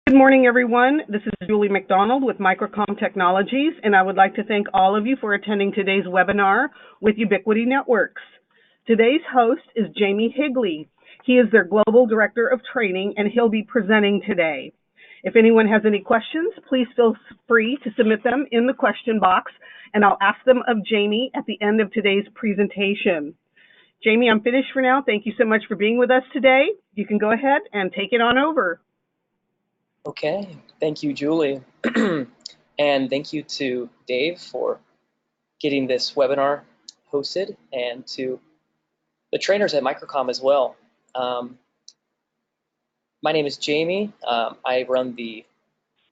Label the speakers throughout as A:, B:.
A: Good morning, everyone. This is Julie McDonald with Microcom Technologies, and I would like to thank all of you for attending today's webinar with Ubiquiti Networks. Today's host is Jamie Higley. He is their Global Director of Training, and he'll be presenting today. If anyone has any questions, please feel free to submit them in the question box, and I'll ask them of Jamie at the end of today's presentation. Jamie, I'm finished for now. Thank you so much for being with us today. You can go ahead and take it on over.
B: Okay, thank you, Julie. And thank you to Dave for getting this webinar hosted, and to the trainers at Microcom as well. My name is Jamie. I run the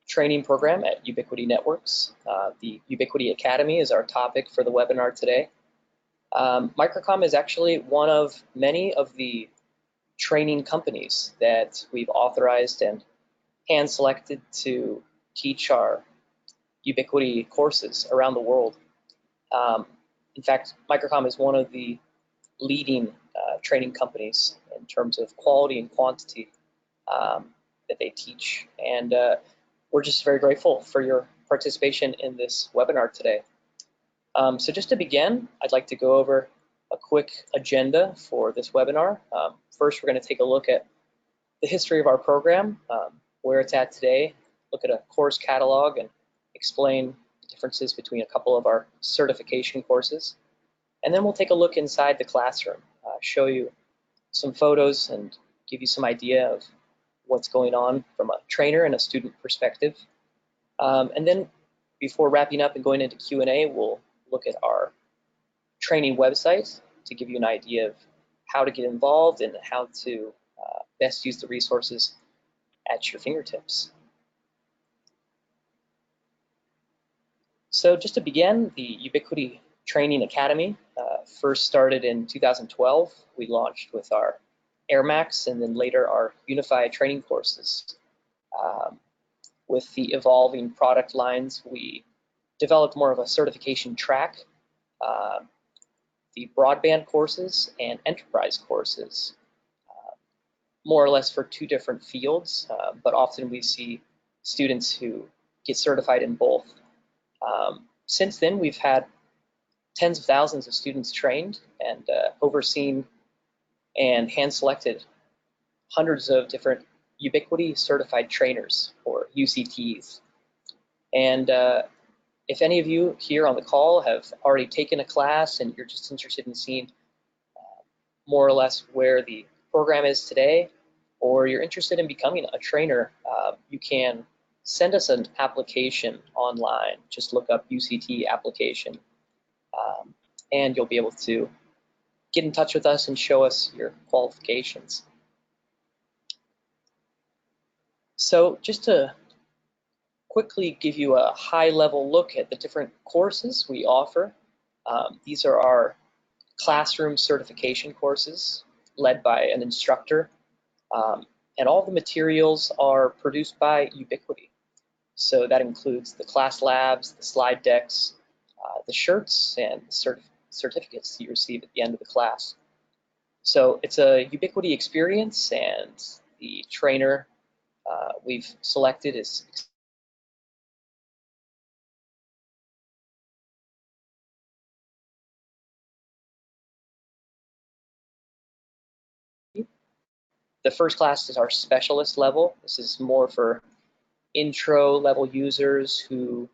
B: training program at Ubiquiti Networks. The Ubiquiti Academy is our topic for the webinar today. Microcom is actually one of many of the training companies that we've authorized and hand-selected to teach our Ubiquiti courses around the world. In fact, Microcom is one of the leading training companies in terms of quality and quantity that they teach. And we're just very grateful for your participation in this webinar today. So just to begin, I'd like to go over a quick agenda for this webinar. First, we're going to take a look at the history of our program, where it's at today, look at a course catalog, and explain the differences between a couple of our certification courses. And then we'll take a look inside the classroom, show you some photos and give you some idea of what's going on from a trainer and a student perspective. And then before wrapping up and going into Q&A, we'll look at our training website to give you an idea of how to get involved and how to best use the resources at your fingertips. So just to begin, the Ubiquiti Training Academy first started in 2012. We launched with our Air Max and then later our Unified training courses. With the evolving product lines, we developed more of a certification track, the Broadband courses and Enterprise courses, more or less for two different fields, but often we see students who get certified in both. Since then, we've had tens of thousands of students trained and overseen and hand-selected hundreds of different Ubiquiti certified trainers, or UCTs. And if any of you here on the call have already taken a class and you're just interested in seeing more or less where the program is today, or you're interested in becoming a trainer, you can send us an application online. Just look up UCT application, and you'll be able to get in touch with us and show us your qualifications. So just to quickly give you a high-level look at the different courses we offer, these are our classroom certification courses led by an instructor, and all the materials are produced by Ubiquiti. So that includes the class labs, the slide decks, the shirts, and the certificates you receive at the end of the class. So it's a Ubiquiti experience, and the trainer we've selected is the first class is our specialist level. This is more for intro level users who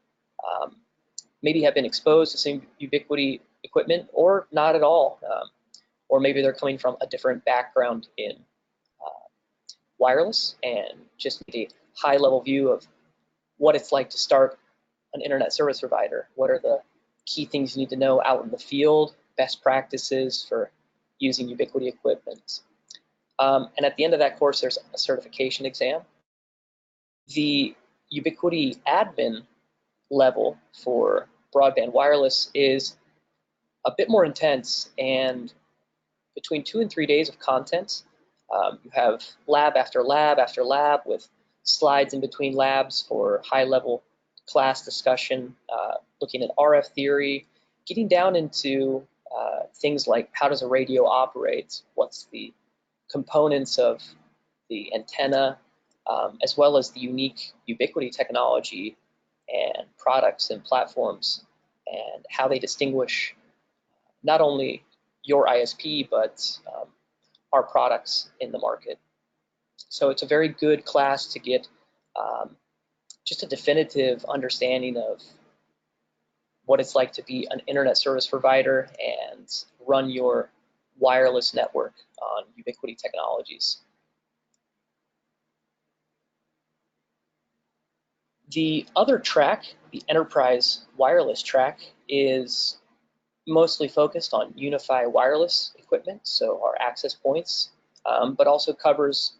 B: maybe have been exposed to some Ubiquiti equipment or not at all, or maybe they're coming from a different background in wireless and just need a high level view of what it's like to start an internet service provider. What are the key things you need to know out in the field, best practices for using Ubiquiti equipment. And at the end of that course, there's a certification exam. The Ubiquiti admin level for broadband wireless is a bit more intense, and between 2 and 3 days of content. You have lab after lab after lab with slides in between labs for high-level class discussion, looking at RF theory, getting down into things like how does a radio operate, what's the components of the antenna, as well as the unique Ubiquiti technology and products and platforms and how they distinguish not only your ISP, but our products in the market. So it's a very good class to get just a definitive understanding of what it's like to be an internet service provider and run your wireless network on Ubiquiti technologies. The other track, the enterprise wireless track, is mostly focused on UniFi wireless equipment, so our access points, but also covers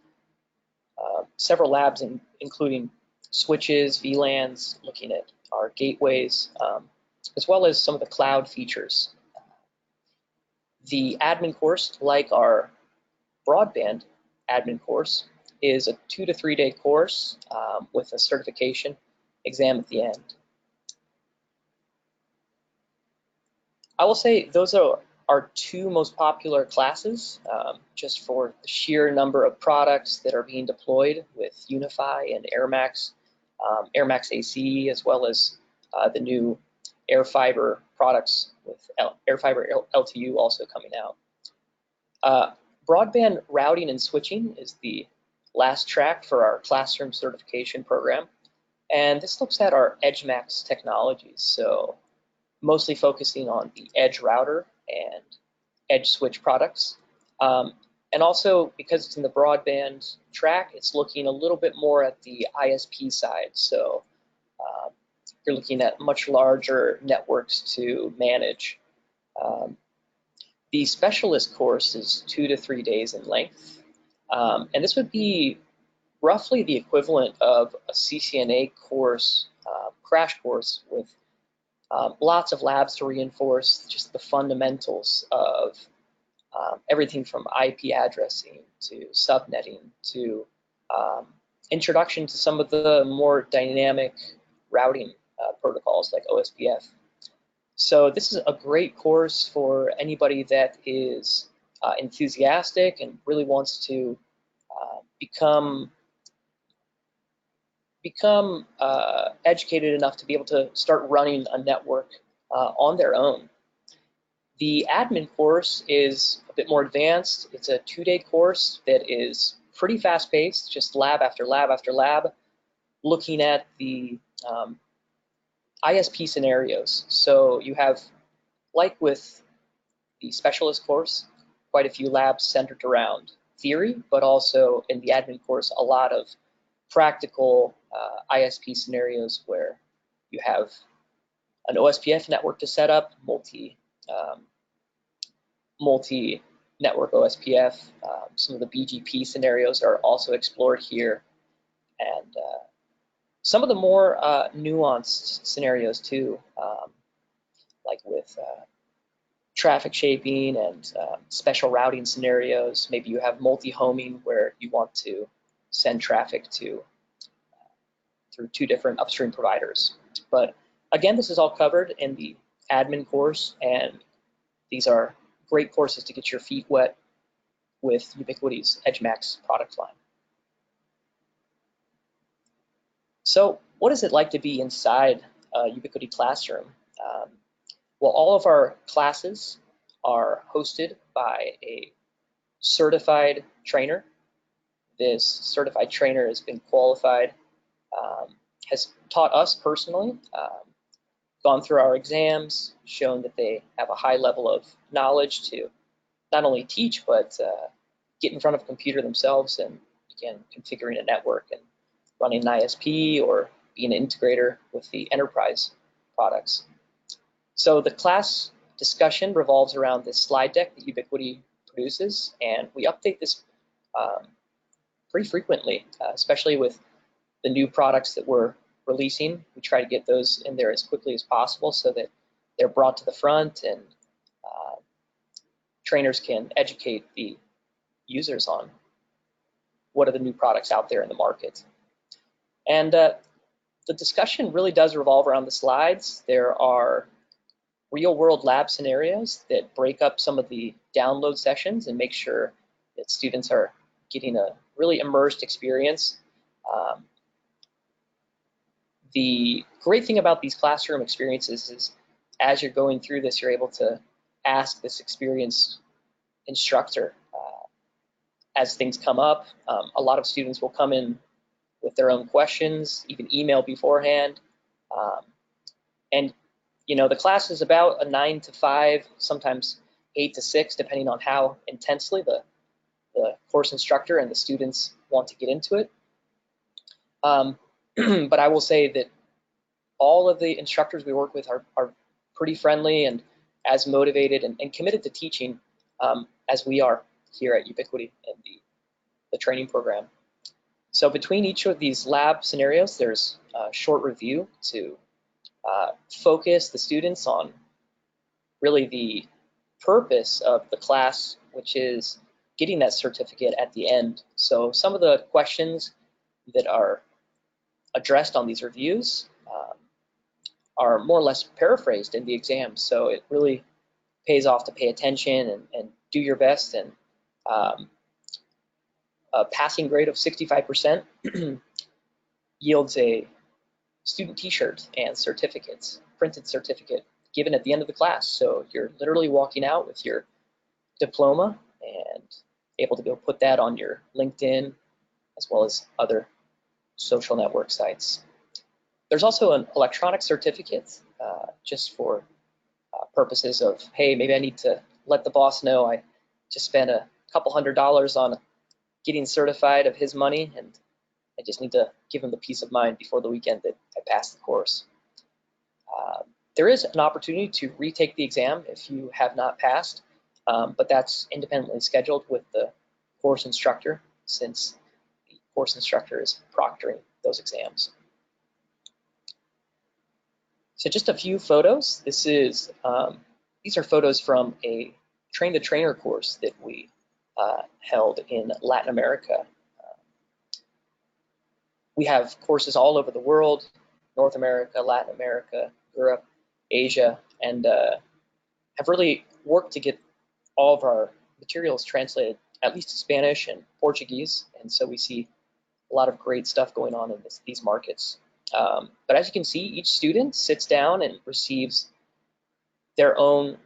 B: several labs, including switches, VLANs, looking at our gateways, as well as some of the cloud features. The admin course, like our broadband admin course, is a 2 to 3 day course with a certification exam at the end. I will say those are our two most popular classes, just for the sheer number of products that are being deployed with UniFi and AirMax, AirMax AC, as well as the new AirFiber products with AirFiber LTU also coming out. Broadband routing and switching is the last track for our classroom certification program, and this looks at our EdgeMax technologies, so mostly focusing on the edge router and edge switch products. And also, because it's in the broadband track, it's looking a little bit more at the ISP side. So you're looking at much larger networks to manage. The specialist course is 2 to 3 days in length. And this would be roughly the equivalent of a CCNA course, crash course, with lots of labs to reinforce just the fundamentals of everything from IP addressing to subnetting to introduction to some of the more dynamic routing protocols like OSPF. So this is a great course for anybody that is enthusiastic and really wants to become educated enough to be able to start running a network on their own. The admin course is a bit more advanced. It's a 2 day course that is pretty fast paced, just lab after lab after lab, looking at the ISP scenarios. So you have, like with the specialist course, quite a few labs centered around theory, but also in the admin course, a lot of practical ISP scenarios where you have an OSPF network to set up, multi-network OSPF. Some of the BGP scenarios are also explored here, and some of the more nuanced scenarios too, like with traffic shaping and special routing scenarios. Maybe you have multi-homing where you want to send traffic to through 2 different upstream providers. But again, this is all covered in the admin course, and these are great courses to get your feet wet with Ubiquiti's EdgeMax product line. So what is it like to be inside Ubiquiti Classroom? Well, all of our classes are hosted by a certified trainer. This certified trainer has been qualified, has taught us personally, gone through our exams, shown that they have a high level of knowledge to not only teach, but get in front of a computer themselves and begin configuring a network and running an ISP or being an integrator with the enterprise products. So the class discussion revolves around this slide deck that Ubiquiti produces, and we update this pretty frequently, especially with the new products that we're releasing. We try to get those in there as quickly as possible so that they're brought to the front and trainers can educate the users on what are the new products out there in the market. And the discussion really does revolve around the slides. There are real-world lab scenarios that break up some of the download sessions and make sure that students are getting a really immersed experience. The great thing about these classroom experiences is as you're going through this, you're able to ask this experienced instructor as things come up. A lot of students will come in with their own questions, even email beforehand. And the class is about a 9 to 5, sometimes 8 to 6, depending on how intensely the course instructor and the students want to get into it. But I will say that all of the instructors we work with are pretty friendly and as motivated and committed to teaching as we are here at Ubiquiti and the training program. So between each of these lab scenarios, there's a short review to focus the students on really the purpose of the class, which is getting that certificate at the end. So some of the questions that are addressed on these reviews are more or less paraphrased in the exam. So it really pays off to pay attention and do your best. And a passing grade of 65% yields a student t-shirt and certificates, printed certificate given at the end of the class. So you're literally walking out with your diploma and able to go put that on your LinkedIn as well as other social network sites. There's also an electronic certificate just for purposes of, hey, maybe I need to let the boss know I just spent a couple $100s on getting certified of his money, and I just need to give him the peace of mind before the weekend that I passed the course. There is an opportunity to retake the exam if you have not passed, but that's independently scheduled with the course instructor, since the course instructor is proctoring those exams. So just a few photos. These are photos from a train-the-trainer course that we held in Latin America. We have courses all over the world: North America, Latin America, Europe, Asia, and have really worked to get all of our materials translated at least to Spanish and Portuguese. And so we see a lot of great stuff going on in these markets. But as you can see, each student sits down and receives their own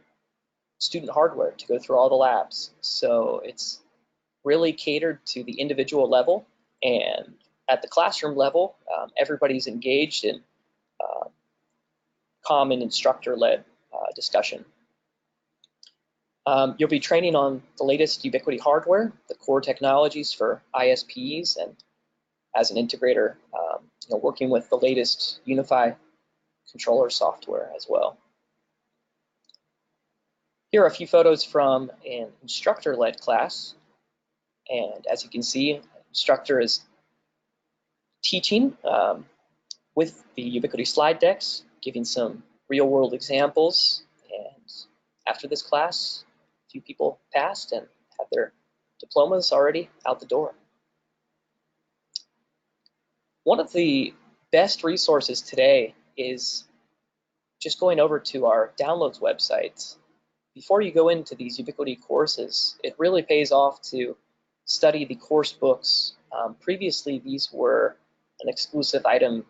B: student hardware to go through all the labs. So it's really catered to the individual level, and at the classroom level, everybody's engaged in common instructor-led discussion. You'll be training on the latest Ubiquiti hardware, the core technologies for ISPs, and as an integrator, working with the latest Unify controller software as well. Here are a few photos from an instructor-led class. And as you can see, instructor is teaching with the Ubiquiti slide decks, giving some real-world examples. And after this class, a few people passed and have their diplomas already out the door. One of the best resources today is just going over to our downloads website. Before you go into these Ubiquiti courses, it really pays off to study the course books. Previously, these were an exclusive item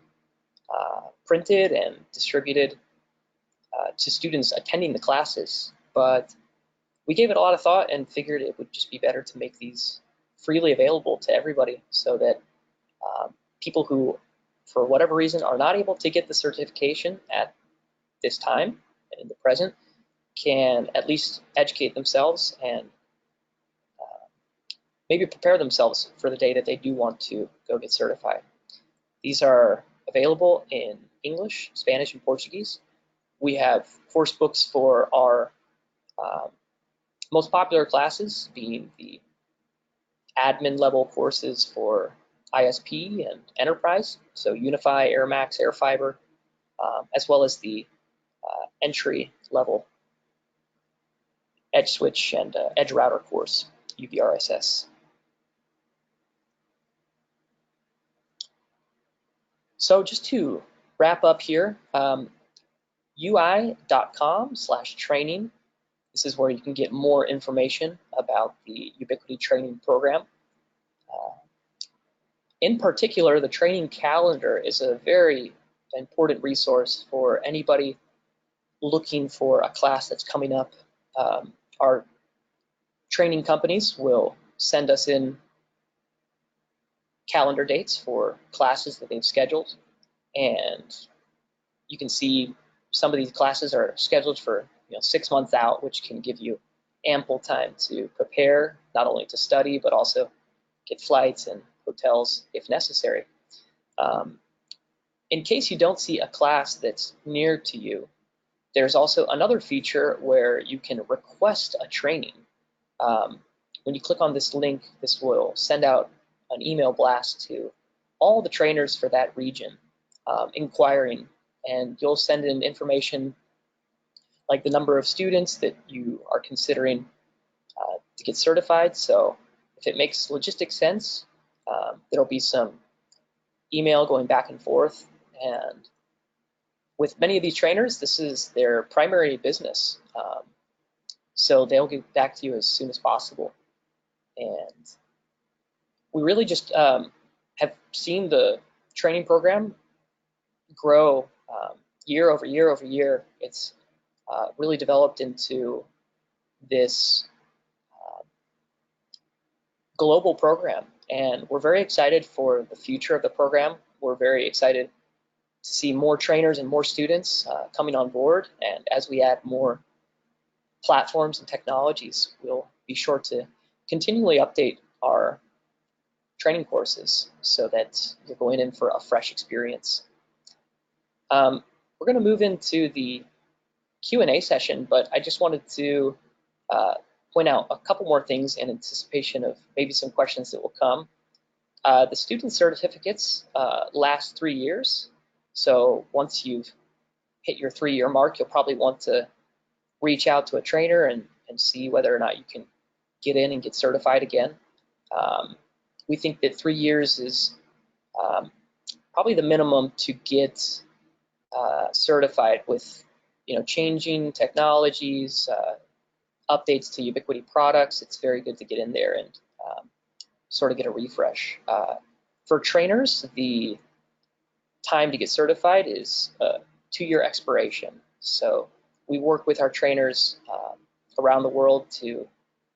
B: printed and distributed to students attending the classes, but we gave it a lot of thought and figured it would just be better to make these freely available to everybody, so that people who, for whatever reason, are not able to get the certification at this time, in the present, can at least educate themselves and maybe prepare themselves for the day that they do want to go get certified. These are available in English, Spanish, and Portuguese. We have course books for our most popular classes, being the admin level courses for ISP and enterprise, so Unify, AirMax, AirFiber, as well as the entry level Edge Switch and Edge Router course, UBRSS. So just to wrap up here, ui.com/training. This is where you can get more information about the Ubiquiti training program. In particular, the training calendar is a very important resource for anybody looking for a class that's coming up. Our training companies will send us in calendar dates for classes that they've scheduled, and you can see some of these classes are scheduled for 6 months out, which can give you ample time to prepare, not only to study, but also get flights and hotels if necessary. In case you don't see a class that's near to you, there's also another feature where you can request a training. When you click on this link, this will send out an email blast to all the trainers for that region inquiring, and you'll send in information like the number of students that you are considering to get certified. So if it makes logistic sense, there'll be some email going back and forth. And with many of these trainers, this is their primary business. So they'll get back to you as soon as possible. And we really just have seen the training program grow year over year over year. It's really developed into this global program, and we're very excited for the future of the program. We're very excited to see more trainers and more students coming on board, and as we add more platforms and technologies, we'll be sure to continually update our training courses so that you're going in for a fresh experience. We're going to move into the Q&A session, but I just wanted to point out a couple more things in anticipation of maybe some questions that will come. The student certificates last 3 years, so once you've hit your 3-year mark, you'll probably want to reach out to a trainer and see whether or not you can get in and get certified again. We think that 3 years is probably the minimum to get certified with changing technologies, updates to Ubiquiti products. It's very good to get in there and sort of get a refresh. For trainers, the time to get certified is 2-year expiration. So we work with our trainers around the world to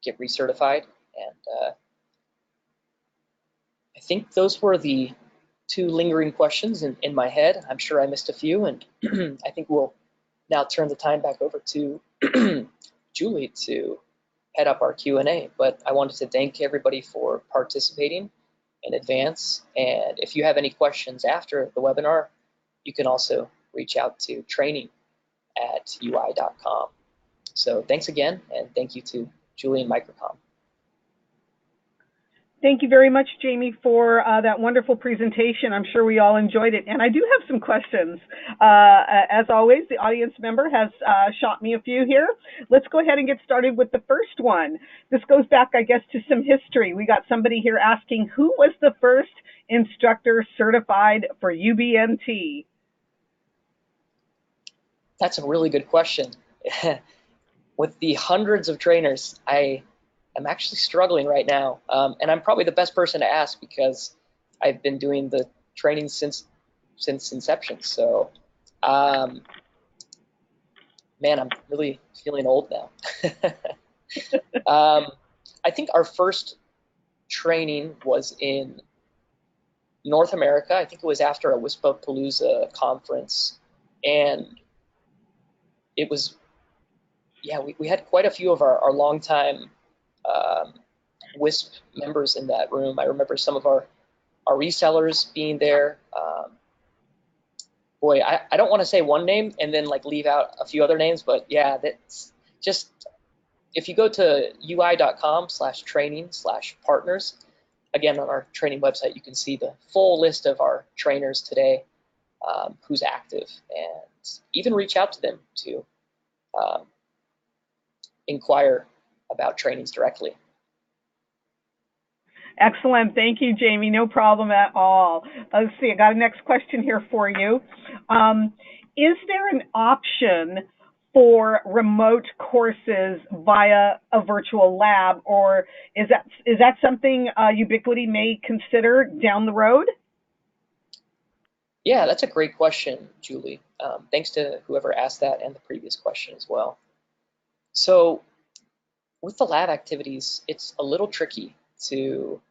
B: get recertified. And I think those were the 2 lingering questions in my head. I'm sure I missed a few, and I think we'll now turn the time back over to Julie to head up our Q&A. But I wanted to thank everybody for participating in advance. And if you have any questions after the webinar, you can also reach out to training@ui.com. So thanks again, and thank you to Julie and Microcom.
A: Thank you very much, Jamie, for that wonderful presentation. I'm sure we all enjoyed it. And I do have some questions. As always, the audience member has shot me a few here. Let's go ahead and get started with the first one. This goes back, I guess, to some history. We got somebody here asking, who was the first instructor certified for UBNT?
B: That's a really good question. With the hundreds of trainers, I'm actually struggling right now, and I'm probably the best person to ask because I've been doing the training since inception. So, man, I'm really feeling old now. I think our first training was in North America. I think it was after a Wispapalooza conference, and it was, yeah, we had quite a few of our longtime WISP members in that room. I remember some of our resellers being there. Boy, I don't want to say one name and then like leave out a few other names, but yeah, that's just, if you go to ui.com/training/partners, again, on our training website, you can see the full list of our trainers today, who's active, and even reach out to them to inquire about trainings directly.
A: Excellent. Thank you, Jamie. No problem at all. Let's see. I got a next question here for you. Is there an option for remote courses via a virtual lab, or is that something Ubiquiti may consider down the road?
B: Yeah, that's a great question, Julie. Thanks to whoever asked that and the previous question as well. So with the lab activities, it's a little tricky to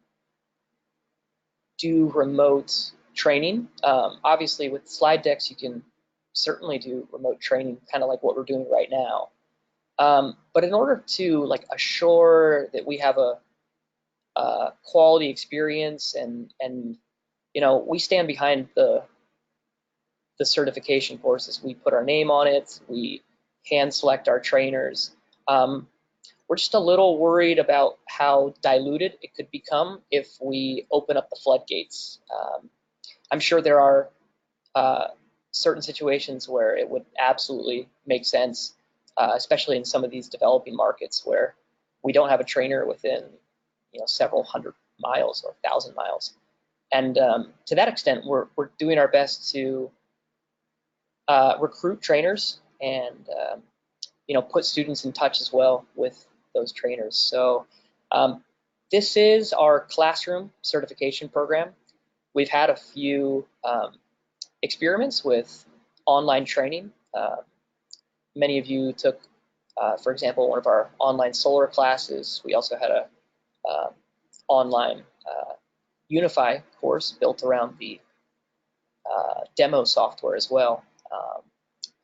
B: do remote training. Obviously, with slide decks, you can certainly do remote training, kind of like what we're doing right now. But in order to assure that we have a quality experience and we stand behind the certification courses. We put our name on it. We hand select our trainers. We're just a little worried about how diluted it could become if we open up the floodgates. I'm sure there are certain situations where it would absolutely make sense, especially in some of these developing markets where we don't have a trainer within several hundred miles or 1,000 miles. And to that extent, we're doing our best to recruit trainers and put students in touch as well with those trainers. So this is our classroom certification program. We've had a few experiments with online training. Many of you took, for example, one of our online solar classes. We also had a online Unify course built around the demo software as well.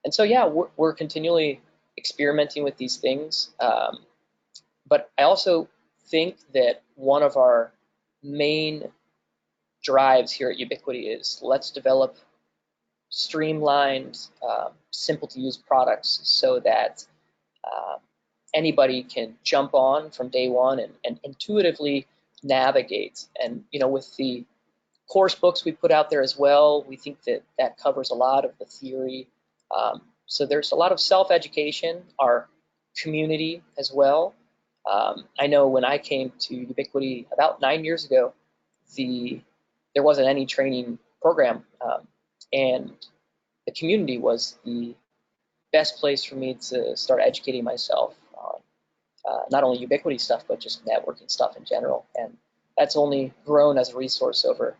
B: And so, yeah, we're continually experimenting with these things. But I also think that one of our main drives here at Ubiquiti is let's develop streamlined, simple to use products so that anybody can jump on from day one and intuitively navigate. And with the course books we put out there as well, we think that that covers a lot of the theory. So there's a lot of self-education, our community as well. I know when I came to Ubiquiti about 9 years ago, there wasn't any training program, and the community was the best place for me to start educating myself on not only Ubiquiti stuff, but just networking stuff in general. And that's only grown as a resource over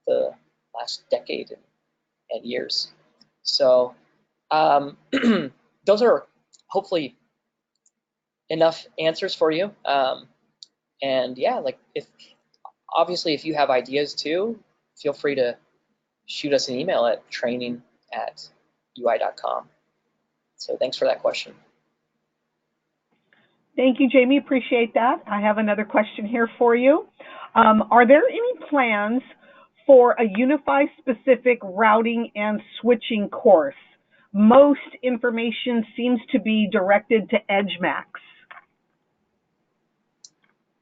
B: the last decade and years. So those are hopefully enough answers for you. And yeah, if you have ideas too, feel free to shoot us an email at training@ui.com. So thanks for that question.
A: Thank you, Jamie. Appreciate that. I have another question here for you. Are there any plans for a Unify-specific routing and switching course? Most information seems to be directed to EdgeMax.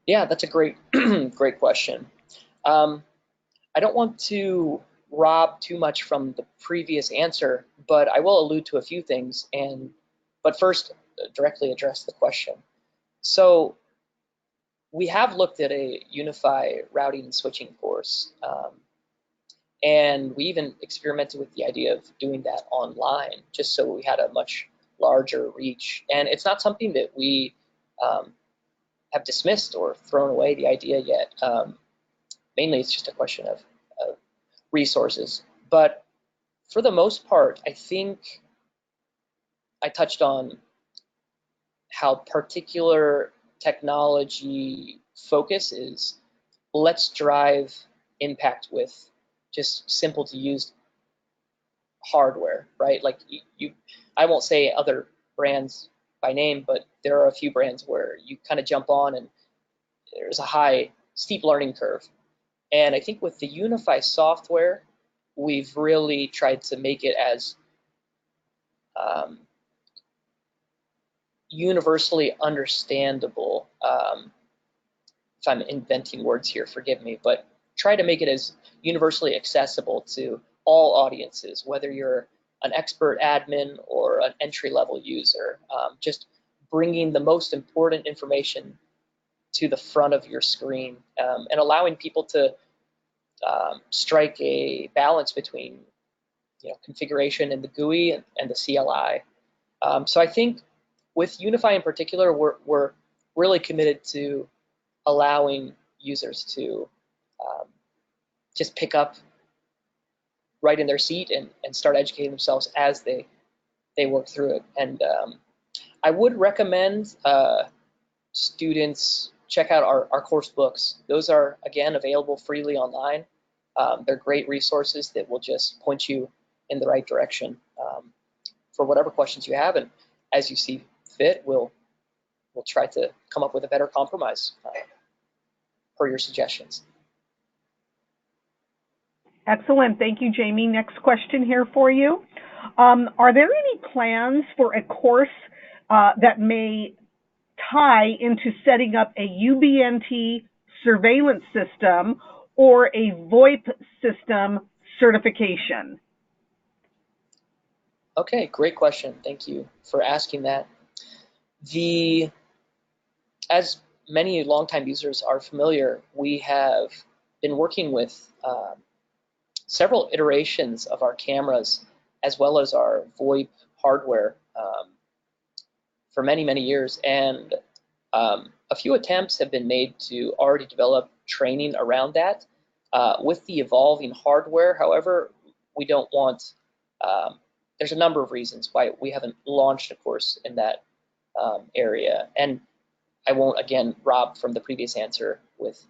B: Yeah, that's a great, great question. I don't want to rob too much from the previous answer, but I will allude to a few things. But first, directly address the question. So we have looked at a Unify routing and switching course, and we even experimented with the idea of doing that online, just so we had a much larger reach. And it's not something that we have dismissed or thrown away the idea yet. Mainly, it's just a question of resources. But for the most part, I think I touched on how particular technology focus is. Let's drive impact with just simple to use hardware, right? Like I won't say other brands by name, but there are a few brands where you kind of jump on and there's a steep learning curve. And I think with the Unify software, we've really tried to make it as universally understandable. If I'm inventing words here, forgive me, but try to make it as universally accessible to all audiences, whether you're an expert admin or an entry-level user. Just bringing the most important information to the front of your screen and allowing people to strike a balance between configuration in the GUI and the CLI. So I think with Unify in particular, we're really committed to allowing users to just pick up right in their seat and start educating themselves as they work through it. And I would recommend students check out our course books. Those are, again, available freely online. They're great resources that will just point you in the right direction for whatever questions you have. And as you see fit, we'll try to come up with a better compromise per your suggestions.
A: Excellent. Thank you, Jamie. Next question here for you. Are there any plans for a course that may tie into setting up a UBNT surveillance system or a VoIP system certification?
B: Okay, great question. Thank you for asking that. As many longtime users are familiar, we have been working with several iterations of our cameras as well as our VoIP hardware for many, many years. And a few attempts have been made to already develop training around that. With the evolving hardware, however, we don't want, there's a number of reasons why we haven't launched a course in that area. And I won't, again, rob from the previous answer with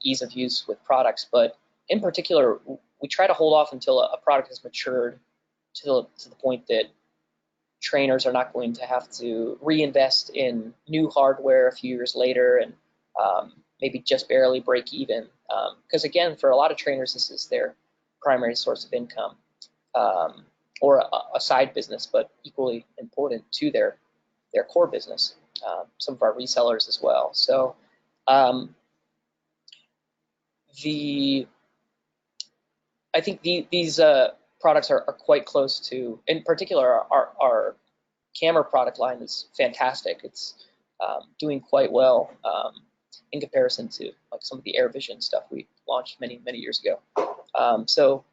B: ease of use with products, but in particular, we try to hold off until a product has matured to the point that trainers are not going to have to reinvest in new hardware a few years later and maybe just barely break even. Because again, for a lot of trainers, this is their primary source of income or a side business, but equally important to their core business. Some of our resellers as well. So I think these products are quite close to, in particular, our camera product line is fantastic. It's doing quite well in comparison to like some of the AirVision stuff we launched many, many years ago. So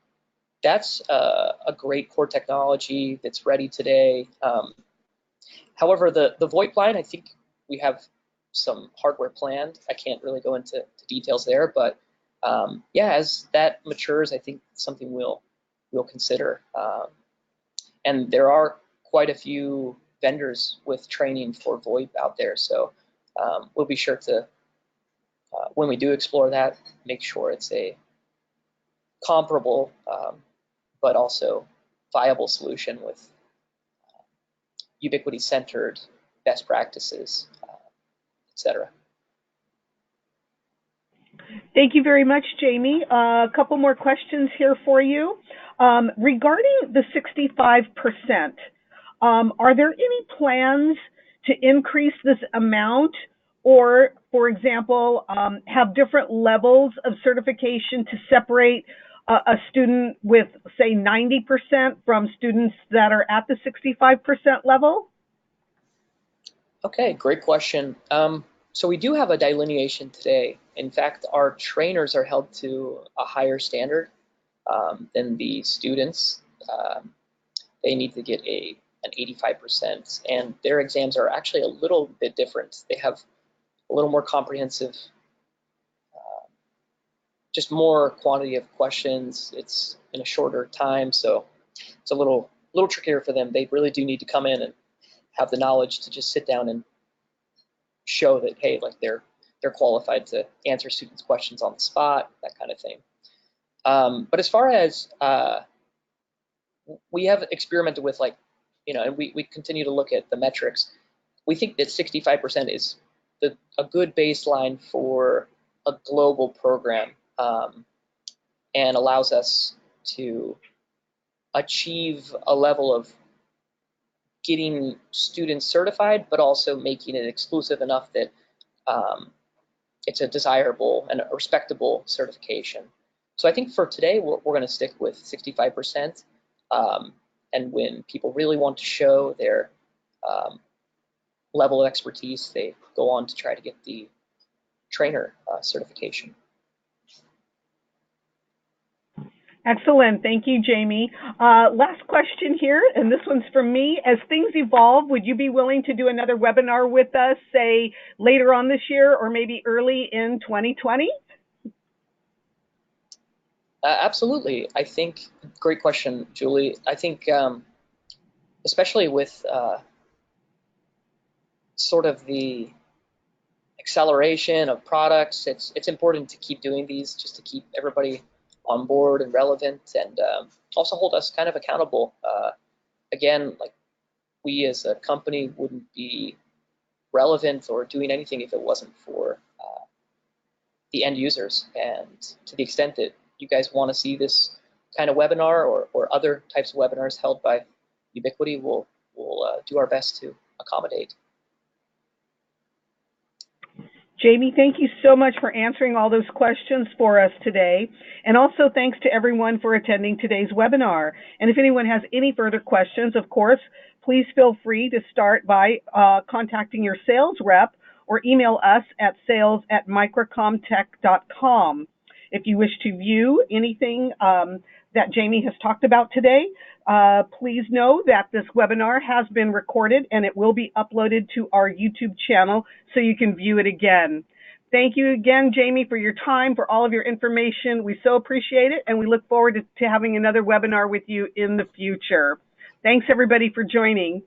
B: that's a great core technology that's ready today. However, the VoIP line, I think we have some hardware planned. I can't really go into details there, but yeah, as that matures, I think it's something we'll consider. And there are quite a few vendors with training for VoIP out there, so we'll be sure to, when we do explore that, make sure it's a comparable but also viable solution with Ubiquiti-centered best practices, etc.
A: Thank you very much, Jamie. A couple more questions here for you. Regarding the 65%, are there any plans to increase this amount or, for example, have different levels of certification to separate a student with, say, 90% from students that are at the 65% level?
B: Okay, great question. So we do have a delineation today. In fact, our trainers are held to a higher standard than the students. They need to get an 85%, and their exams are actually a little bit different. They have a little more comprehensive, just more quantity of questions. It's in a shorter time, so it's a little trickier for them. They really do need to come in and have the knowledge to just sit down and show that, hey, like they're qualified to answer students' questions on the spot, that kind of thing. But as far as we have experimented with, like, and we continue to look at the metrics, we think that 65% is a good baseline for a global program and allows us to achieve a level of getting students certified, but also making it exclusive enough that it's a desirable and a respectable certification. So I think for today, we're going to stick with 65%. And when people really want to show their level of expertise, they go on to try to get the trainer certification.
A: Excellent. Thank you, Jamie. Last question here, and this one's from me. As things evolve, would you be willing to do another webinar with us, say, later on this year or maybe early in 2020?
B: Absolutely. I think, great question, Julie. I think especially with sort of the acceleration of products, it's important to keep doing these just to keep everybody on board and relevant, and also hold us kind of accountable. Again, like, we as a company wouldn't be relevant or doing anything if it wasn't for the end users. And to the extent that you guys want to see this kind of webinar or other types of webinars held by Ubiquiti, we'll do our best to accommodate.
A: Jamie, thank you so much for answering all those questions for us today. And also thanks to everyone for attending today's webinar. And if anyone has any further questions, of course, please feel free to start by contacting your sales rep or email us at sales@microcomtech.com. If you wish to view anything that Jamie has talked about today, please know that this webinar has been recorded and it will be uploaded to our YouTube channel so you can view it again. Thank you again, Jamie, for your time, for all of your information. We so appreciate it, and we look forward to having another webinar with you in the future. Thanks, everybody, for joining.